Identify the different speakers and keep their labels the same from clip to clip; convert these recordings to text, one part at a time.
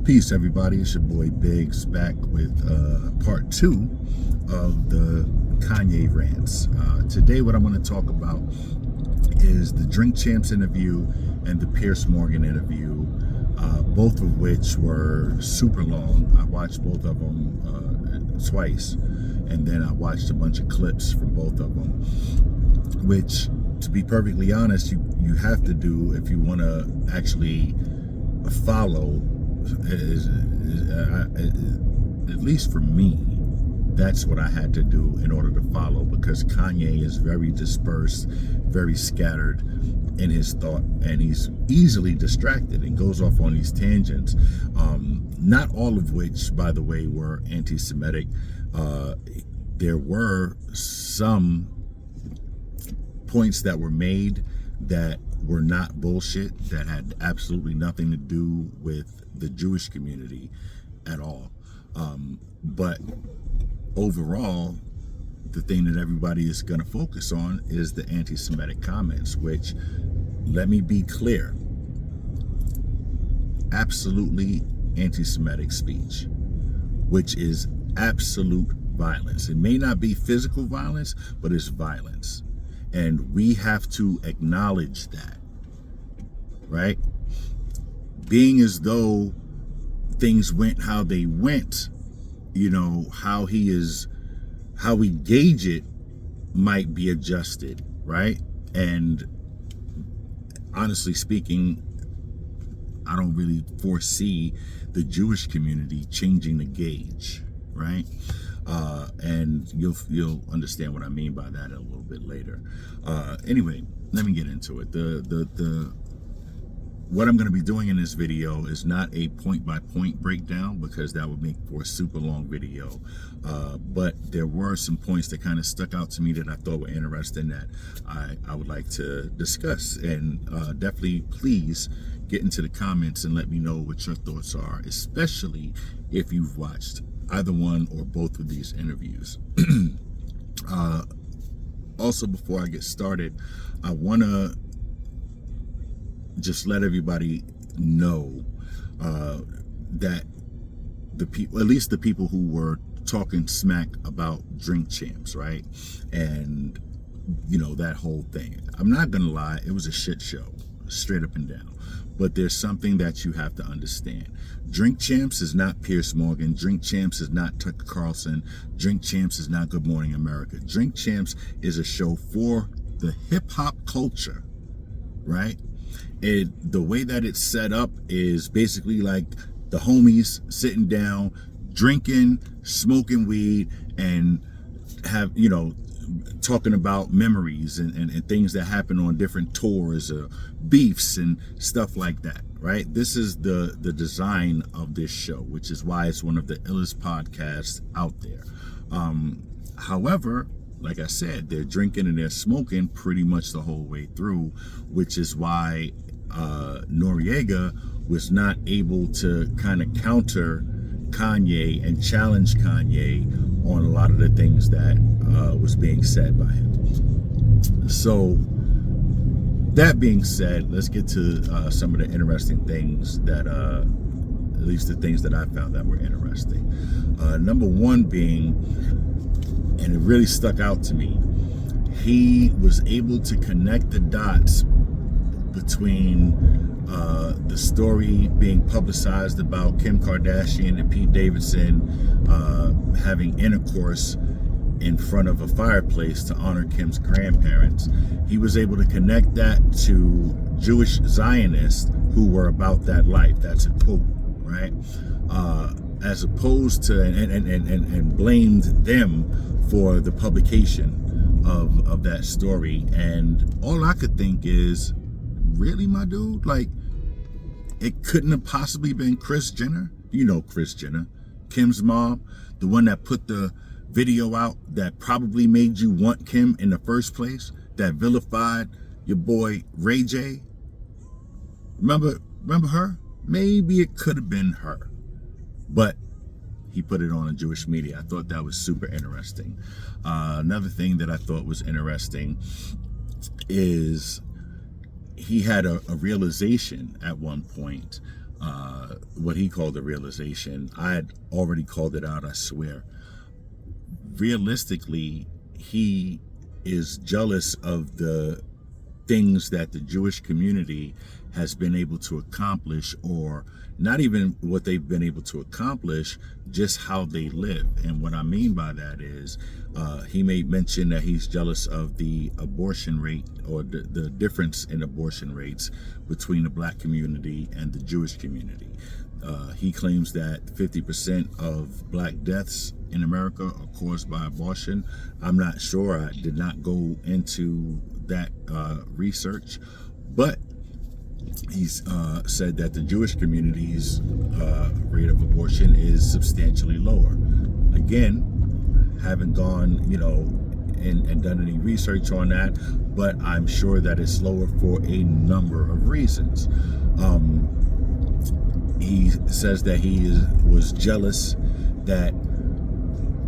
Speaker 1: Peace, everybody. It's your boy Biggs back with part 2 of the Kanye Rants. Today, what I'm going to talk about is the Drink Champs interview and the Piers Morgan interview, both of which were super long. I watched both of them twice, and then I watched a bunch of clips from both of them, which, to be perfectly honest, you have to do if you want to actually follow. At least for me, that's what I had to do in order to follow, because Kanye is very dispersed, very scattered in his thought, and he's easily distracted and goes off on these tangents, not all of which, by the way, were anti-Semitic. There were some points that were made that were not bullshit, that had absolutely nothing to do with the Jewish community at all. But overall, the thing that everybody is going to focus on is the anti-Semitic comments, which, let me be clear, absolutely anti-Semitic speech, which is absolute violence. It may not be physical violence, but it's violence. And we have to acknowledge that, right? Being as though things went how they went, you know, how we gauge it might be adjusted, right? And honestly speaking, I don't really foresee the Jewish community changing the gauge, right? And you'll understand what I mean by that a little bit later. Anyway, let me get into it. What I'm going to be doing in this video is not a point-by-point breakdown, because that would make for a super long video. But there were some points that kind of stuck out to me that I thought were interesting that I would like to discuss. And definitely, please get into the comments and let me know what your thoughts are, especially if you've watched either one or both of these interviews. Also, before I get started, I want to just let everybody know that the people, at least the people who were talking smack about Drink Champs, right? And, you know, that whole thing. I'm not going to lie, it was a shit show, straight up and down. But there's something that you have to understand. Drink Champs is not Piers Morgan. Drink Champs is not Tucker Carlson. Drink Champs is not Good Morning America. Drink Champs is a show for the hip-hop culture, right? The way that it's set up is basically like the homies sitting down, drinking, smoking weed, and talking about memories and things that happen on different tours, beefs and stuff like that, right? This is the design of this show, which is why it's one of the illest podcasts out there. However, like I said, they're drinking and they're smoking pretty much the whole way through, which is why Noriega was not able to kind of counter Kanye and challenge Kanye on a lot of the things that was being said by him. So that being said, let's get to some of the interesting things that, at least the things that I found that were interesting. Number one being, and it really stuck out to me, he was able to connect the dots between the story being publicized about Kim Kardashian and Pete Davidson having intercourse in front of a fireplace to honor Kim's grandparents. He was able to connect that to Jewish Zionists who were about that life. That's a quote, right? As opposed to, and blamed them for the publication of that story. And all I could think is, really, my dude? Like, it couldn't have possibly been Kris Jenner. You know Kris Jenner, Kim's mom, the one that put the video out that probably made you want Kim in the first place, that vilified your boy Ray J. Remember her? Maybe it could have been her, but he put it on a Jewish media. I thought that was super interesting. Another thing that I thought was interesting is he had a realization at one point what he called the realization. I had already called it out, I swear. Realistically, he is jealous of the things that the Jewish community has been able to accomplish, or not even what they've been able to accomplish, just how they live. And what I mean by that is he made mention that he's jealous of the abortion rate, or the difference in abortion rates between the black community and the Jewish community. He claims that 50% of black deaths in America are caused by abortion. I'm not sure. I did not go into that research, but he's said that the Jewish community's rate of abortion is substantially lower. Again, haven't gone, and done any research on that, but I'm sure that it's lower for a number of reasons. He says that he was jealous that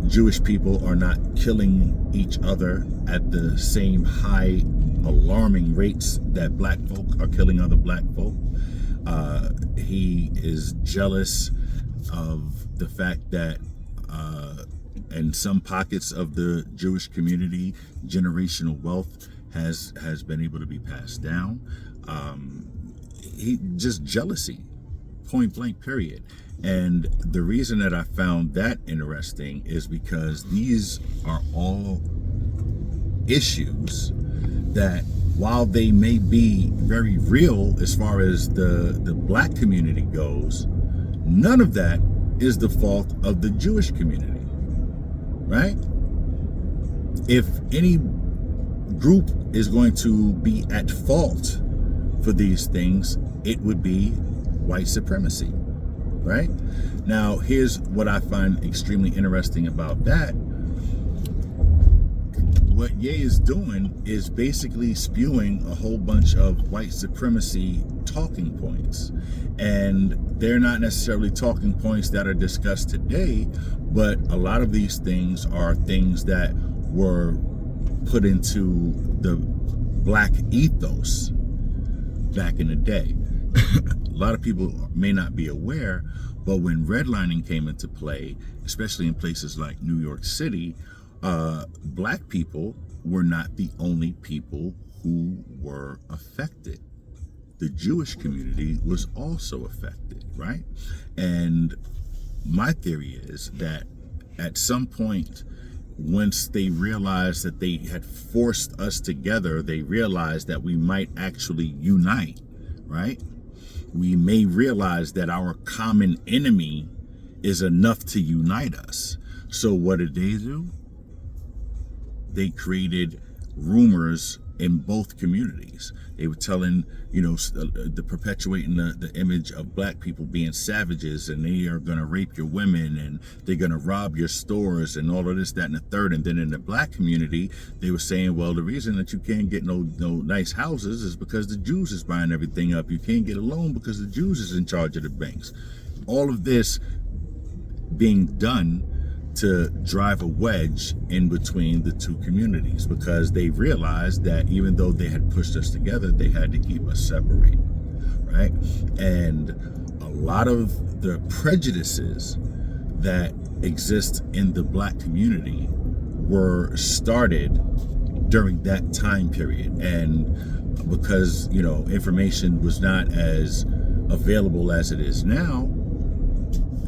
Speaker 1: Jewish people are not killing each other at the same high, alarming rates that black folk are killing other black folk. He is jealous of the fact that in some pockets of the Jewish community, generational wealth has been able to be passed down. He just jealousy, point blank, period. And the reason that I found that interesting is because these are all issues that, while they may be very real as far as the black community goes, none of that is the fault of the Jewish community, right? If any group is going to be at fault for these things, it would be white supremacy, right? Now, here's what I find extremely interesting about that. What Ye is doing is basically spewing a whole bunch of white supremacy talking points. And they're not necessarily talking points that are discussed today, but a lot of these things are things that were put into the black ethos back in the day. A lot of people may not be aware, but when redlining came into play, especially in places like New York City, black people were not the only people who were affected. The Jewish community was also affected, right? And my theory is that at some point, once they realized that they had forced us together, they realized that we might actually unite, right? We may realize that our common enemy is enough to unite us. So what did they do? They created rumors in both communities. They were telling, the perpetuating the image of black people being savages, and they are going to rape your women, and they're going to rob your stores, and all of this, that, and the third. And then in the black community, they were saying, well, the reason that you can't get no nice houses is because the Jews is buying everything up. You can't get a loan because the Jews is in charge of the banks. All of this being done to drive a wedge in between the two communities, because they realized that even though they had pushed us together, they had to keep us separated, right? And a lot of the prejudices that exist in the black community were started during that time period. And because, information was not as available as it is now,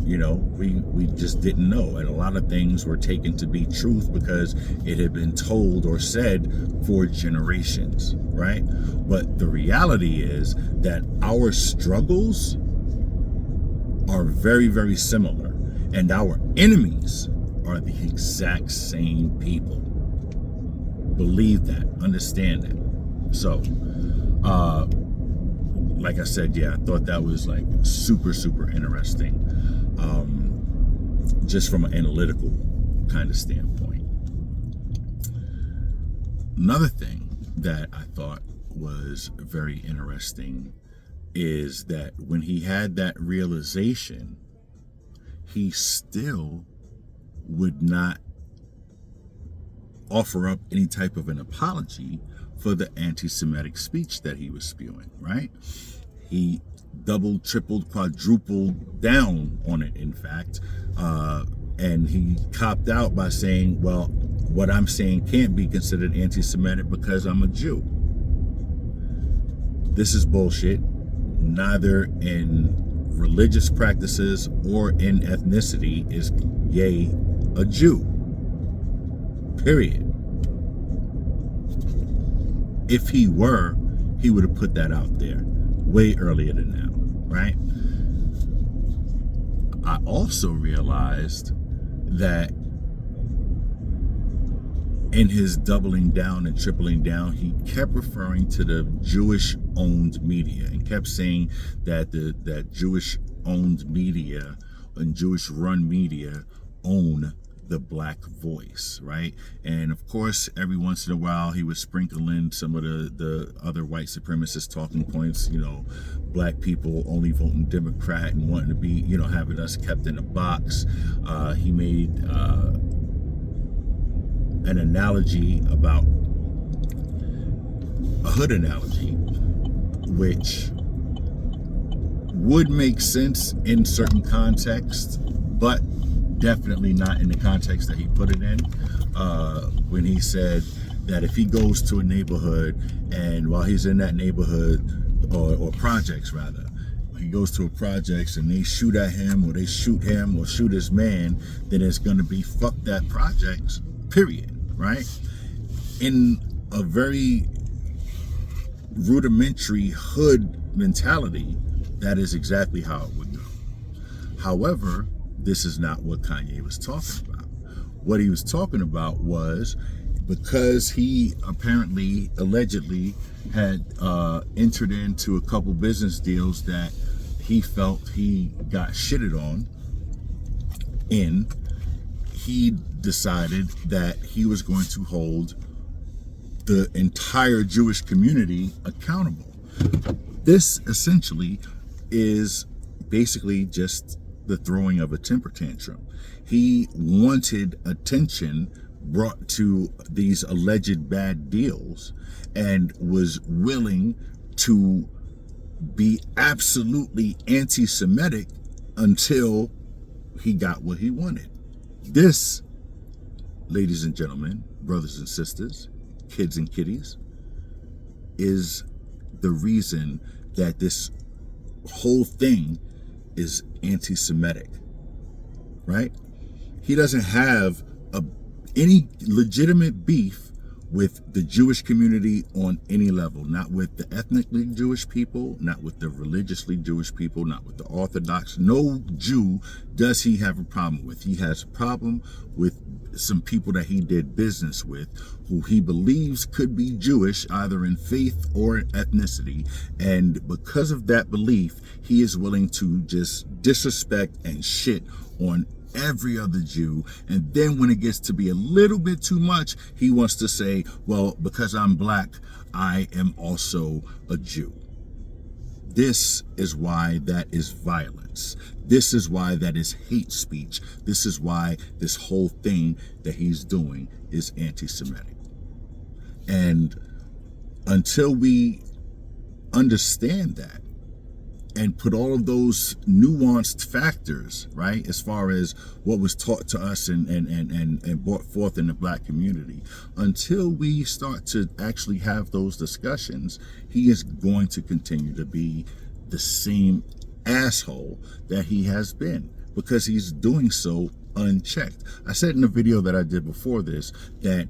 Speaker 1: we just didn't know. And a lot of things were taken to be truth because it had been told or said for generations, right? But the reality is that our struggles are very, very similar. And our enemies are the exact same people. Believe that. Understand that. So, like I said, I thought that was like super, super interesting. Just from an analytical kind of standpoint. Another thing that I thought was very interesting is that when he had that realization, he still would not offer up any type of an apology for the anti-Semitic speech that he was spewing, right? He doubled, tripled, quadrupled down on it, in fact. And he copped out by saying, well, what I'm saying can't be considered anti-Semitic because I'm a Jew. This is bullshit. Neither in religious practices or in ethnicity is Ye a Jew. Period. If he were, he would have put that out there way earlier than now, right? I also realized that in his doubling down and tripling down, he kept referring to the Jewish-owned media and kept saying that that Jewish-owned media and Jewish-run media own the black voice, right? And of course, every once in a while, he would sprinkle in some of the other white supremacist talking points, you know, black people only voting Democrat and wanting to be, you know, having us kept in a box. He made an analogy about a hood analogy, which would make sense in certain contexts, but definitely not in the context that he put it in, when he said that if he goes to a neighborhood and while he's in that neighborhood, or projects rather, he goes to a projects and they shoot at him or they shoot him or shoot his man, then it's going to be fuck that projects, period, right? In a very rudimentary hood mentality, that is exactly how it would go. However, this is not what Kanye was talking about. What he was talking about was, because he apparently, allegedly, had entered into a couple business deals that he felt he got shitted on in, he decided that he was going to hold the entire Jewish community accountable. This essentially is basically just the throwing of a temper tantrum. He wanted attention brought to these alleged bad deals and was willing to be absolutely anti-Semitic until he got what he wanted. This, ladies and gentlemen, brothers and sisters, kids and kiddies, is the reason that this whole thing is anti-Semitic, right? He doesn't have any legitimate beef with the Jewish community on any level, not with the ethnically Jewish people, not with the religiously Jewish people, not with the Orthodox. No Jew does he have a problem with. He has a problem with some people that he did business with who he believes could be Jewish, either in faith or ethnicity. And because of that belief, he is willing to just disrespect and shit on every other Jew. And then when it gets to be a little bit too much, he wants to say, well, because I'm black, I am also a Jew. This is why that is violence. This is why that is hate speech. This is why this whole thing that he's doing is anti-Semitic. And until we understand that and put all of those nuanced factors, right, as far as what was taught to us and brought forth in the black community, until we start to actually have those discussions, he is going to continue to be the same asshole that he has been, because he's doing so unchecked. I said in a video that I did before this that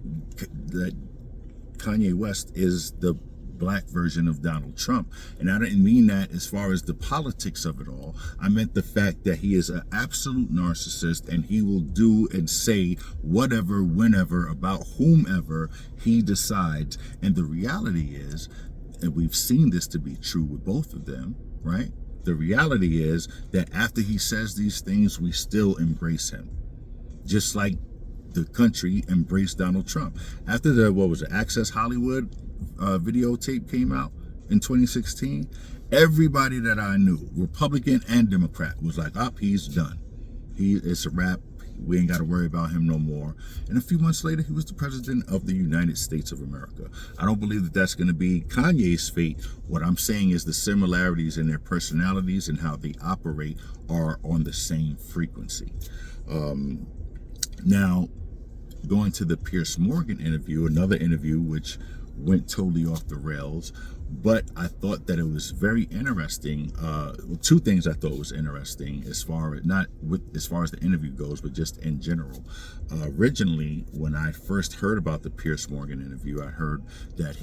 Speaker 1: Kanye West is the black version of Donald Trump. And I didn't mean that as far as the politics of it all. I meant the fact that he is an absolute narcissist and he will do and say whatever, whenever, about whomever he decides. And the reality is, and we've seen this to be true with both of them, right? The reality is that after he says these things, we still embrace him. Just like the country embraced Donald Trump. After the, what was it, Access Hollywood videotape came out in 2016, everybody that I knew, Republican and Democrat, was like, oh, he's done. It's a wrap. We ain't got to worry about him no more. And a few months later, he was the president of the United States of America. I don't believe that that's going to be Kanye's fate. What I'm saying is the similarities in their personalities and how they operate are on the same frequency. Now, going to the Piers Morgan interview, another interview which went totally off the rails, but I thought that it was very interesting. Two things I thought was interesting as far as the interview goes, but just in general. Originally, when I first heard about the Piers Morgan interview, I heard that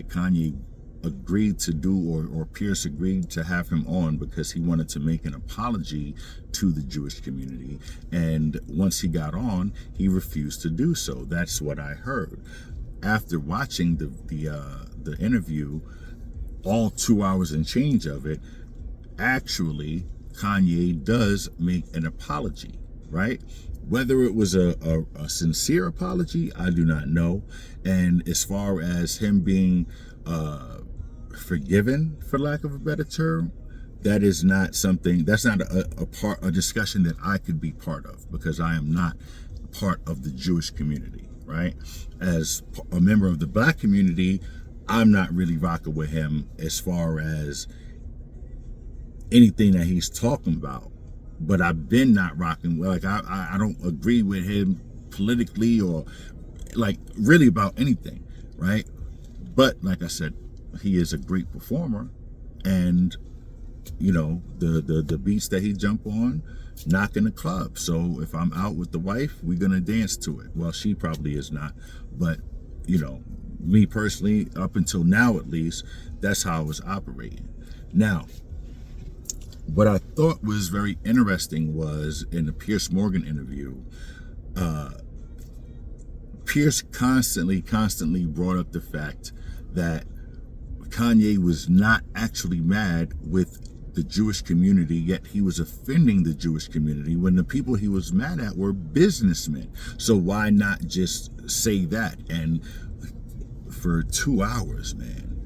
Speaker 1: Kanye agreed to do, or Piers agreed to have him on because he wanted to make an apology to the Jewish community. And once he got on, he refused to do so. That's what I heard. After watching the interview, all 2 hours and change of it, actually Kanye does make an apology, right? Whether it was a sincere apology, I do not know. And as far as him being forgiven, for lack of a better term, that's not a discussion that I could be part of, because I am not part of the Jewish community, right? As a member of the black community, I'm not really rocking with him as far as anything that he's talking about. But I've been not rocking with, like, I don't agree with him politically or like really about anything, right? But like I said, he is a great performer, and you know, the beats that he jump on, knocking the club. So if I'm out with the wife, we're gonna dance to it. Well, she probably is not, but you know, me personally, up until now at least, that's how I was operating. Now, what I thought was very interesting was in the Piers Morgan interview, Piers constantly brought up the fact that Kanye was not actually mad with the Jewish community, yet he was offending the Jewish community when the people he was mad at were businessmen. So why not just say that? And for 2 hours, man,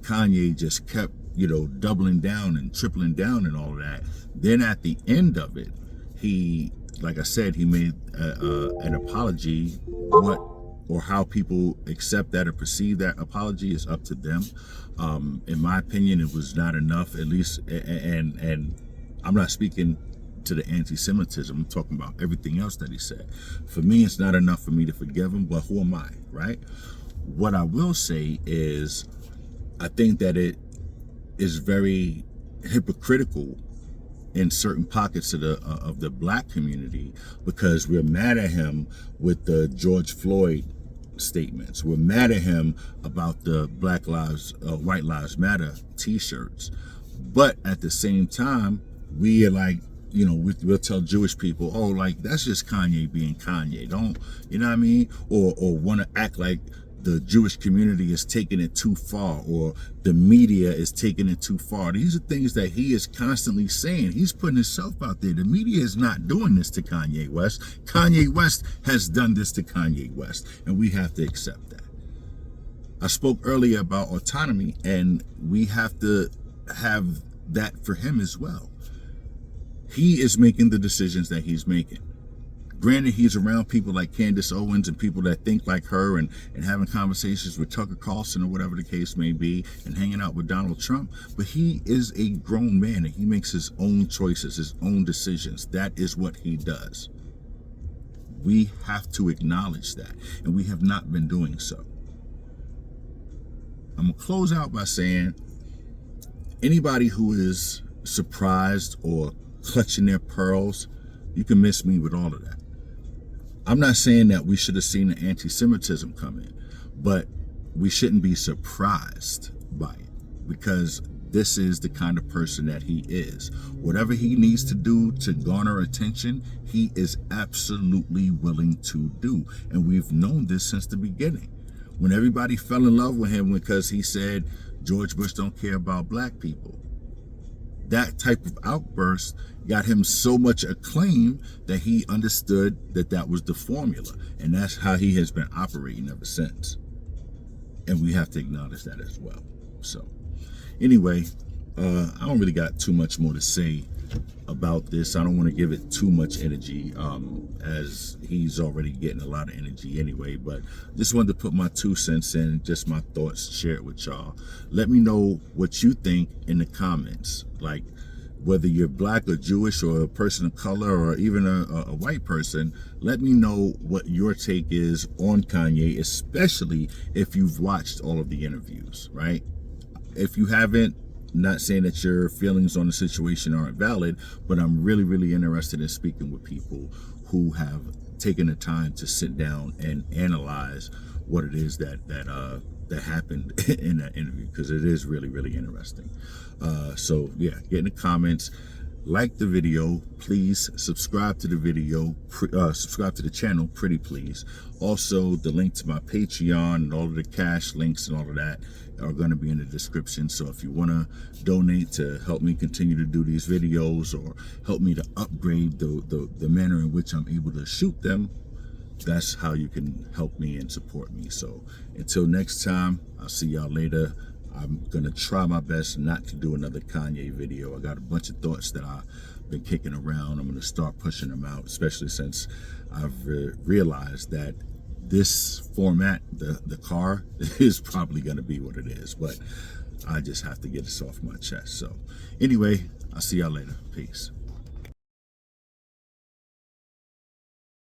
Speaker 1: Kanye just kept, you know, doubling down and tripling down and all of that. Then at the end of it, he, like I said, he made an apology. What or how people accept that or perceive that apology is up to them. In my opinion, it was not enough, at least, and I'm not speaking to the anti-Semitism, I'm talking about everything else that he said. For me, it's not enough for me to forgive him, but who am I, right? What I will say is, I think that it is very hypocritical in certain pockets of the black community, because we're mad at him with the George Floyd statements. We're mad at him about the White Lives Matter t-shirts. But at the same time, we are like, you know, we'll tell Jewish people, oh, like, that's just Kanye being Kanye. Don't, you know what I mean? Or want to act like the Jewish community is taking it too far, or the media is taking it too far. These are things that he is constantly saying. He's putting himself out there. The media is not doing this to Kanye West. Kanye West has done this to Kanye West, and we have to accept that. I spoke earlier about autonomy, and we have to have that for him as well. He is making the decisions that he's making. Granted, he's around people like Candace Owens and people that think like her, and having conversations with Tucker Carlson or whatever the case may be, and hanging out with Donald Trump. But he is a grown man, and he makes his own choices, his own decisions. That is what he does. We have to acknowledge that, and we have not been doing so. I'm going to close out by saying, anybody who is surprised or clutching their pearls, you can miss me with all of that. I'm not saying that we should have seen the anti-Semitism come in, but we shouldn't be surprised by it, because this is the kind of person that he is. Whatever he needs to do to garner attention, he is absolutely willing to do. And we've known this since the beginning. When everybody fell in love with him because he said George Bush don't care about black people, that type of outburst got him so much acclaim that he understood that that was the formula. And that's how he has been operating ever since. And we have to acknowledge that as well. So anyway, I don't really got too much more to say about this. I don't want to give it too much energy, as he's already getting a lot of energy anyway, but just wanted to put my 2 cents in, just my thoughts, share it with y'all. Let me know what you think in the comments, like whether you're black or Jewish or a person of color or even a white person. Let me know what your take is on Kanye, especially if you've watched all of the interviews, right? If you haven't, not saying that your feelings on the situation aren't valid, but I'm really, really interested in speaking with people who have taken the time to sit down and analyze what it is that happened in that interview, because it is really, really interesting. So yeah, get in the comments, like the video, please subscribe to the video, subscribe to the channel, pretty please. Also, the link to my Patreon and all of the cash links and all of that are going to be in the description. So if you want to donate to help me continue to do these videos, or help me to upgrade the manner in which I'm able to shoot them, that's how you can help me and support me. So until next time, I'll see y'all later. I'm gonna try my best not to do another Kanye video. I got a bunch of thoughts that I've been kicking around. I'm gonna start pushing them out, especially since I've realized that this format, the car, is probably gonna be what it is, but I just have to get this off my chest. So anyway, I'll see y'all later. Peace.